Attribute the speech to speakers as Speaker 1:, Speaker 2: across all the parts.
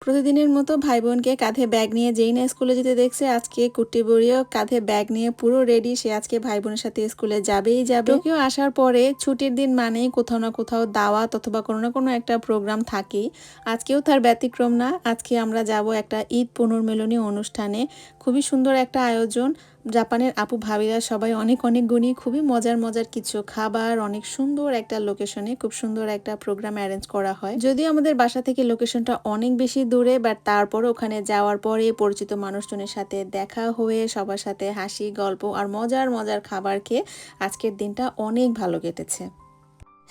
Speaker 1: প্রতিদিনের মতো ভাই বোনকে কাঁধে ব্যাগ নিয়ে যেই না স্কুলে যেতে দেখছে, আজকে কুট্টি বুড়িও কাঁধে ব্যাগ নিয়ে পুরো রেডি। সে আজকে ভাই বোনের সাথে স্কুলে যাবেই যাবে। টোকিও আসার পরে ছুটির দিন মানেই কোথাও না কোথাও দাওয়াত অথবা কোনো না কোনো একটা প্রোগ্রাম থাকেই। আজকেও তার ব্যতিক্রম না। আজকে আমরা যাব একটা ঈদ পুনর্মিলনী অনুষ্ঠানে। খুবই সুন্দর একটা আয়োজন। জাপানের আপু ভাবিরা সবাই অনেক অনেক গুণী, খুবই মজার মজার কিছু খাবার, অনেক সুন্দর একটা লোকেশনে খুব সুন্দর একটা প্রোগ্রাম অ্যারেঞ্জ করা হয়। যদিও আমাদের বাসা থেকে লোকেশনটা অনেক বেশি দূরে, বাট তারপর ওখানে যাওয়ার পরে পরিচিত মানুষজনের সাথে দেখা হয়ে সবার সাথে হাসি গল্প আর মজার মজার খাবার খেয়ে আজকের দিনটা অনেক ভালো কেটেছে।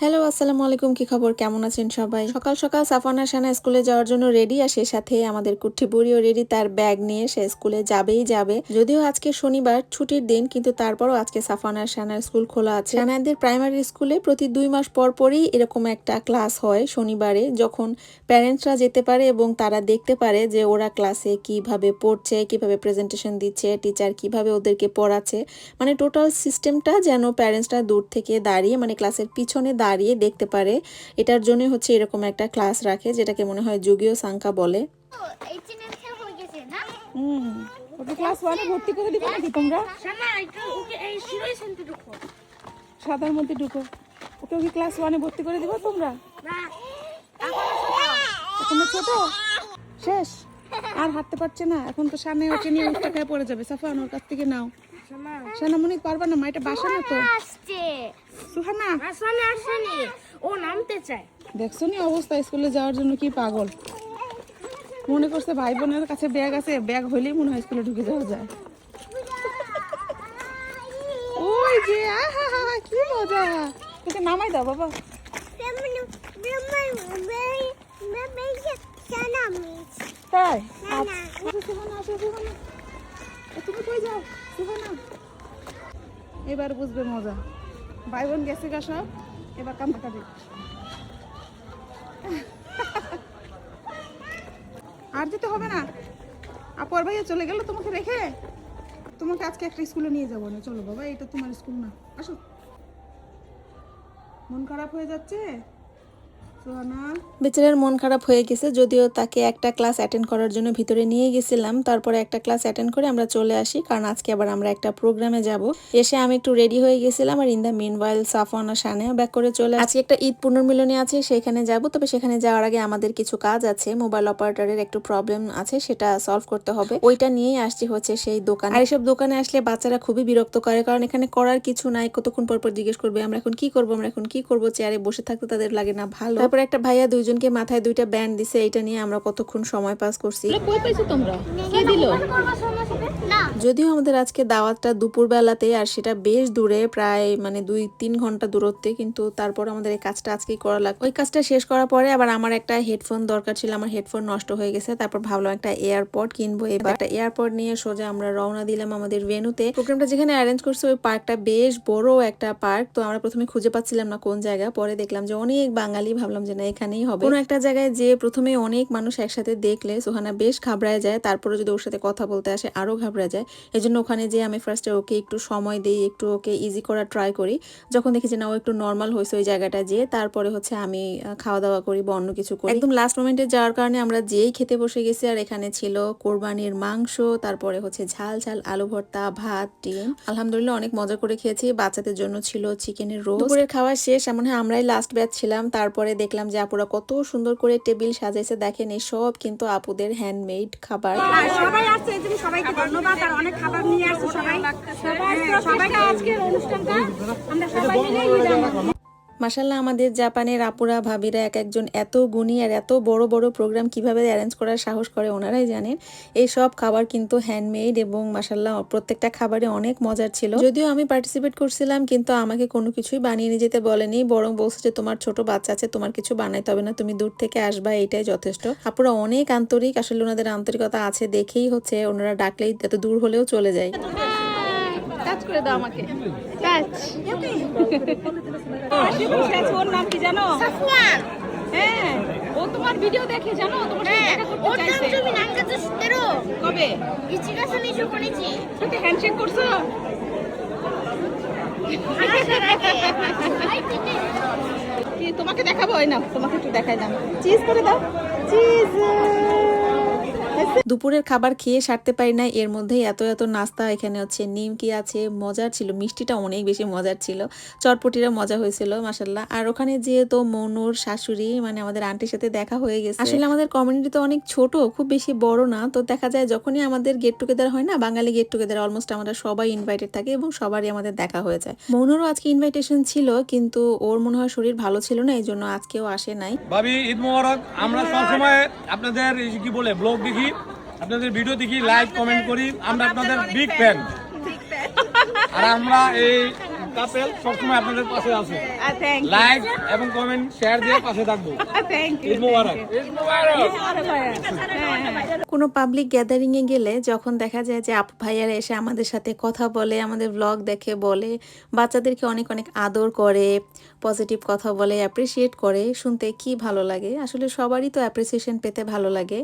Speaker 1: হ্যালো, আসসালামু আলাইকুম। কি খবর, কেমন আছেন সবাই? সকাল সকাল সাফানা সানা স্কুলে যাওয়ার জন্য রেডি, আর সে সাথে আমাদের কুট্টি বুড়িও রেডি। তার ব্যাগ নিয়ে সে স্কুলে যাবেই যাবে। যদিও আজকে শনিবার ছুটির দিন, কিন্তু তারপরও আজকে সাফানা সানার স্কুল খোলা আছে। সানাদের প্রাইমারি স্কুলে প্রতি 2 মাস পর পরই এরকম একটা ক্লাস হয় শনিবারে, যখন প্যারেন্টসরা যেতে পারে এবং তারা দেখতে পারে যে ওরা ক্লাসে কিভাবে পড়ছে, কিভাবে প্রেজেন্টেশন দিচ্ছে, টিচার কিভাবে ওদেরকে পড়াচ্ছে। মানে টোটাল সিস্টেমটা যেন প্যারেন্টসরা দূর থেকে দাঁড়িয়ে, মানে ক্লাসের পিছনে দাঁড়িয়ে দেখতে পারে। এটার জন্য হচ্ছে এরকম একটা ক্লাস রাখে, যেটাকে মনে হয় যুগীয় সাংকা বলে।
Speaker 2: ওকে ক্লাস 1 এ ভর্তি করে দিবে নাকি তোমরা? সাদার মধ্যে ঢুকো। ওকে ক্লাস 1 এ ভর্তি করে দিবে তোমরা? এখন ছোট, শেষ, আর হাঁটতে পারছে না। এখন তো সামনে ওকে নিয়ে উঠতে খায় পড়ে যাবে। সাফান, ওর কাছ থেকে নাও। সানামণি পারবা না, মা এটা বাসা না তো। সুহানা
Speaker 3: আসেনি, ও নামতে চায়।
Speaker 2: দেখছো নি অবস্থা, স্কুলে যাওয়ার জন্য কি পাগল। মনে করছে ভাই বোনের কাছে ব্যাগ আছে, ব্যাগ হইলেই মনে হয় স্কুলে ঢুকে যাওয়া যায়। ওই যে আহা কি মজা। তোকে নামাই দাও বাবা। তাই তুমি কই যাও সুহানা? এবার বুঝবে মজা। ভাই বোন গেছে গা সব, এবার কান্দাকাটি। আর যেতে হবে না, আপর ভাইয়া চলে গেল তোমাকে রেখে। তোমাকে আজকে একটা স্কুলে নিয়ে যাবো না, চলো বাবা, এটা তোমার স্কুল না, আসো। মন খারাপ হয়ে যাচ্ছে সোহানা?
Speaker 1: বেচারার মন খারাপ হয়ে গেছে। যদিও তাকে একটা ক্লাস অ্যাটেন্ড করার জন্য ভিতরে নিয়ে গেছিলাম, তারপরে একটা ক্লাস অ্যাটেন্ড করে আমরা চলে আসি, কারণ আজকে আবার আমরা একটা প্রোগ্রামে যাব। এসে আমি একটু রেডি হয়ে গেছিলাম, আর ইন দ্য মিনওয়াইল সাফওয়ানা সানেও ব্যাক করে চলে আসি। আজকে একটা ঈদ পুনর্মিলনী আছে, সেখানে যাব। তবে সেখানে যাওয়ার আগে আমাদের কিছু কাজ আছে। মোবাইল অপারেটরের একটু প্রবলেম আছে, সেটা সলভ করতে হবে। ওইটা নিয়েই আসছি হচ্ছে সেই দোকান। আর এইসব দোকানে আসলে বাচ্চারা খুবই বিরক্ত করে, কারণ এখানে করার কিছু নাই। কতক্ষণ পর পর জিজ্ঞেস করবে আমরা এখন কি করবো, আমরা এখন কি করবো। চেয়ারে বসে থাকতে তাদের লাগে না ভালো। তারপর একটা ভাইয়া দুইজনকে মাথায় 2টা ব্যান্ড দিছে, এটা নিয়ে আমরা কতক্ষণ সময় পাস করছি।
Speaker 2: কই পাইছো তোমরা? কে দিল?
Speaker 1: যদিও আমাদের আজকে দাওয়াতটা দুপুর বেলাতে, আর সেটা বেশ দূরে, প্রায় মানে 2-3 ঘন্টা দূরত্বে, কিন্তু তারপর আমাদের এই কাজটা আজকেই করা লাগবে। ওই কাজটা শেষ করার পরে আবার আমার একটা হেডফোন দরকার ছিল, আমার হেডফোন নষ্ট হয়ে গেছে। তারপর ভাবলাম একটা এয়ারপড কিনবো। এবার একটা এয়ারপড নিয়ে সোজা আমরা রওনা দিলাম আমাদের ভেন্যুতে। প্রোগ্রামটা যেখানে অ্যারেঞ্জ করছে ওই পার্কটা বেশ বড় একটা পার্ক। তো আমরা প্রথমে খুঁজে পাচ্ছিলাম না কোন জায়গা, পরে দেখলাম যে অনেক বাঙালি, ভাবলাম যে না এখানেই হবে। কোনো একটা জায়গায় যে প্রথমে অনেক মানুষ একসাথে দেখলে সোহানা বেশ ঘাবড়ায় যায়, তারপরে যদি ওর সাথে কথা বলতে আসে আরো ঘাবড়ায় যায়। এই জন্য ওখানে যে আমি ফার্স্টে ওকে একটু সময় দিই, একটু ওকে ইজি করার ট্রাই করি। যখন দেখি যে না ও একটু নর্মাল হয়েছে ওই জায়গাটা যেয়ে, তারপরে হচ্ছে আমি খাওয়া দাওয়া করি বা অন্য কিছু করি। একদম লাস্ট মোমেন্টে যাওয়ার কারণে আমরা যেই খেতে বসে গেছি, আর এখানে ছিল কোরবানির মাংস, তারপরে হচ্ছে ঝাল ঝাল আলু ভর্তা, ভাত, ডিম। আলহামদুলিল্লাহ অনেক মজা করে খেয়েছি। বাচ্চাদের জন্য ছিল চিকেনের রোস্ট। দুপুরের খাওয়া শেষ, এমন হয় আমরাই লাস্ট ব্যাচ ছিলাম। তারপরে দেখলাম যে আপুরা কত সুন্দর করে টেবিল সাজাইছে। দেখেন এই সব কিন্তু আপুদের হ্যান্ডমেড খাবার।
Speaker 3: সবাই আসছে, এই জন্য সবাইকে ধন্যবাদ। আর অনেক খাবার নিয়ে আসছে সবাইকে আজকের অনুষ্ঠানটা আমরা সবাই মিলেই মিলাম।
Speaker 1: মাশাআল্লাহ, আমাদের জাপানের আপুরা ভাবিরা এক একজন এত গুণী, আর এত বড় বড় প্রোগ্রাম কিভাবে অ্যারেঞ্জ করার সাহস করে ওনারাই জানেন। এই সব খাবার কিন্তু হ্যান্ডমেড, এবং মাশাআল্লাহ প্রত্যেকটা খাবারে অনেক মজার ছিল। যদিও আমি পার্টিসিপেট করছিলাম, কিন্তু আমাকে কোনো কিছুই বানিয়ে নিয়ে যেতে বলেনি, বরং বলছে যে তোমার ছোট বাচ্চা আছে, তোমার কিছু বানাইতে হবে না, তুমি দূর থেকে আসবা, এটাই যথেষ্ট। আপুরা অনেক আন্তরিক, আসলে ওনাদের আন্তরিকতা আছে দেখেই হচ্ছে ওনারা ডাকলেই এত দূর হলেও চলে যায়।
Speaker 2: টাচ করে দাও আমাকে, টাচ। ওর নাম কি জানো?
Speaker 3: সাফওয়ান।
Speaker 2: হ্যাঁ, ও তোমার ভিডিও দেখে জানো, তোমার সাথে দেখা করতে চাইছে। কবে? সাথে হ্যান্ডশেক করছো? কি তোমাকে দেখাবো? না তোমাকে একটু দেখাই দাও। চিজ করে দাও, চিজ।
Speaker 1: দুপুরের খাবার খেয়ে সারতে পারি না, এর মধ্যেই এত এত নাস্তা। এখানে হচ্ছে নিমকি আছে, মজার ছিল, মিষ্টিটা অনেক বেশি মজার ছিল, চটপটিরা মজা হয়েছিল মাশাল্লাহ। আর ওখানে যেহেতু মনুর শাশুড়ি মানে আমাদের আন্টির সাথে দেখা হয়ে গেছে। আসলে আমাদের কমিউনিটি তো অনেক ছোট, খুব বেশি বড় না, তো দেখা যায় যখনই আমাদের গেট টুগেদার হয় না, বাঙালি গেট টুগেদার, অলমোস্ট আমরা সবাই ইনভাইটেড থাকে এবং সবারই আমাদের দেখা হয়ে যায়। মনুরও আজকে ইনভাইটেশন ছিল, কিন্তু ওর মনে হয় শরীর ভালো ছিল না, এই জন্য আজকেও আসে নাই।
Speaker 4: ভাবি ঈদ মোবারক। আমরা সবসময় আপনাদের কি বলে ব্লগ দেখি, আপনাদের ভিডিও দেখি, লাইক কমেন্ট করি, আমরা আপনাদের বিগ ফ্যান। আর আমরা এই কাপেল সবসময় আপনাদের পাশে আছি, লাইক এবং কমেন্ট শেয়ার দিয়ে পাশে থাকবো। ঈদ মোবারক।
Speaker 1: কোনো পাবলিক গ্যাদারিং এ গেলে যখন দেখা যায় যে আপু ভাইয়ারা এসে আমাদের সাথে কথা বলে, আমাদের ব্লগ দেখে, বলে, বাচ্চাদেরকে অনেক অনেক আদর করে, পজিটিভ কথা বলে, অ্যাপ্রিসিয়েট করে, শুনতে কি ভালো লাগে। আসলে সবারই তো অ্যাপ্রিসিয়েশন পেতে ভালো লাগে।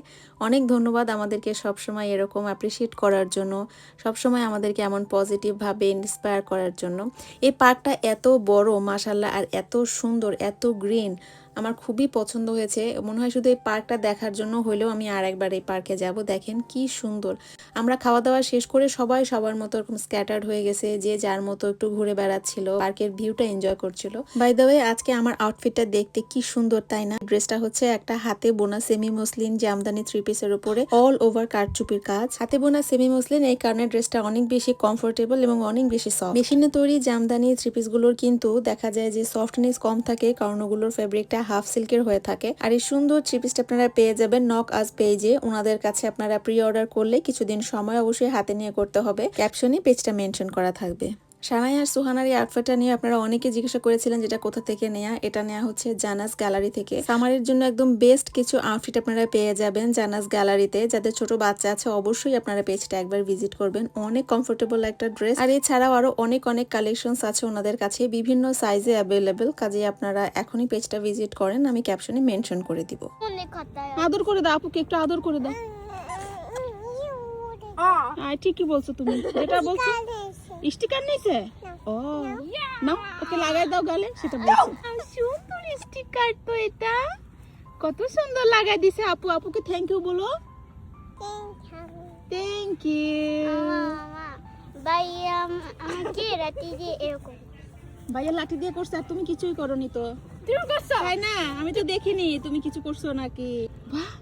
Speaker 1: অনেক ধন্যবাদ আমাদেরকে সবসময় এরকম অ্যাপ্রিসিয়েট করার জন্য, সবসময় আমাদেরকে এমন পজিটিভভাবে ইন্সপায়ার করার জন্য। এই পার্কটা এত বড় মাশাল্লাহ, আর এত সুন্দর, এত গ্রিন, আমার খুবই পছন্দ হয়েছে। মনে হয় শুধু এই পার্কটা দেখার জন্য হলেও আমি আর একবার এই পার্কে যাব। দেখেন কি সুন্দর। আমরা খাওয়া দাওয়া শেষ করে সবাই সবার মতো এরকম স্ক্যাটার্ড হয়ে গেছে, যে যার মতো একটু ঘুরে বেড়াচ্ছিল, পার্কের ভিউটা এনজয় করছিল। বাই দ্য ওয়ে, আজকে আমার আউটফিটটা দেখতে কি সুন্দর তাই না? ড্রেসটা হচ্ছে একটা হাতে বোনা সেমি মসলিন জামদানি 3 পিসের উপরে অল ওভার কারচুপির কাজ, হাতে বোনা সেমি মসলিন। এই কারণে ড্রেসটা অনেক বেশি কমফোর্টেবল এবং অনেক বেশি সফট। মেশিনে তৈরি জামদানি 3 পিস গুলোর কিন্তু দেখা যায় যে সফটনেস কম থাকে, কারণ ওগুলোর ফেব্রিকটা হাফ সিল্কের হয়ে থাকে। আর এই সুন্দর 3 পিসটা আপনারা পেয়ে যাবেন নক আজ পেজে। ওনাদের কাছে আপনারা প্রি অর্ডার করলে কিছুদিন সময় অবশ্যই হাতে নিয়ে করতে হবে, ক্যাপশনে পেজটা মেনশন করা থাকবে। সানাই আর সুহানার এই আউটফিটটা নিয়ে আপনারা অনেকে জিজ্ঞাসা করেছিলেন যেটা কোথা থেকে নেয়া। এটা নেওয়া হচ্ছে জানাস গ্যালারি থেকে। সামারের জন্য একদম বেস্ট কিছু আউটফিট আপনারা পেয়ে যাবেন জানাস গ্যালারিতে। যাদের ছোট বাচ্চা আছে অবশ্যই আপনারা পেজটা একবার ভিজিট করবেন, অনেক কমফোর্টেবল একটা ড্রেস। আর এছাড়াও আরো অনেক অনেক কালেকশনস আছে ওনাদের কাছে, বিভিন্ন সাইজে অ্যাভেলেবেল। কাজেই আপনারা এখনই পেজটা ভিজিট করেন, আমি ক্যাপশনে মেনশন করে দিব।
Speaker 2: আদর করে দাও আপুকে, একটু আদর করে দাও। ঠিকই বলছো তুমি, যেটা বলছো। স্টিকার নিছে? ও নাও, ওকে লাগাই দাও গালে, সেটা বলছো। সুন্দর স্টিকার তো এটা, কত সুন্দর লাগাই দিছে আপু। আপুকে থ্যাংক ইউ বলো। Thank you.
Speaker 3: ভাইয়া আমাকে রাতে দিয়ে এরকম
Speaker 2: ভাইয়া লাঠি দিয়ে করছে, আর তুমি কিছুই করনি তো। তুমি করছো? তাই না, আমি তো দেখিনি তুমি কিছু করছো নাকি। বাহ,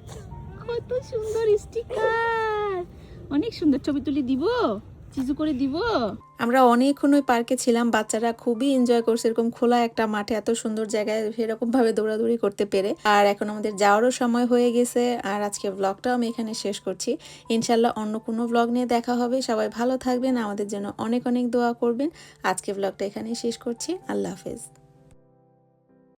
Speaker 2: কত সুন্দর স্টিকার, অনেক সুন্দর। ছবি তুলি দিব, চিজু করে দিব।
Speaker 1: আমরা অনেকক্ষণ ওই পার্কে ছিলাম, বাচ্চারা খুবই এনজয় করছে, এরকম খোলা একটা মাঠে এত সুন্দর জায়গায় সেরকম ভাবে দৌড়াদৌড়ি করতে পেরে। আর এখন আমাদের যাওয়ারও সময় হয়ে গেছে, আর আজকে ব্লগটাও আমি এখানে শেষ করছি। ইনশাল্লাহ অন্য কোনো ব্লগ নিয়ে দেখা হবে। সবাই ভালো থাকবেন, আমাদের জন্য অনেক অনেক দোয়া করবেন। আজকে ব্লগটা এখানেই শেষ করছি। আল্লাহ হাফেজ।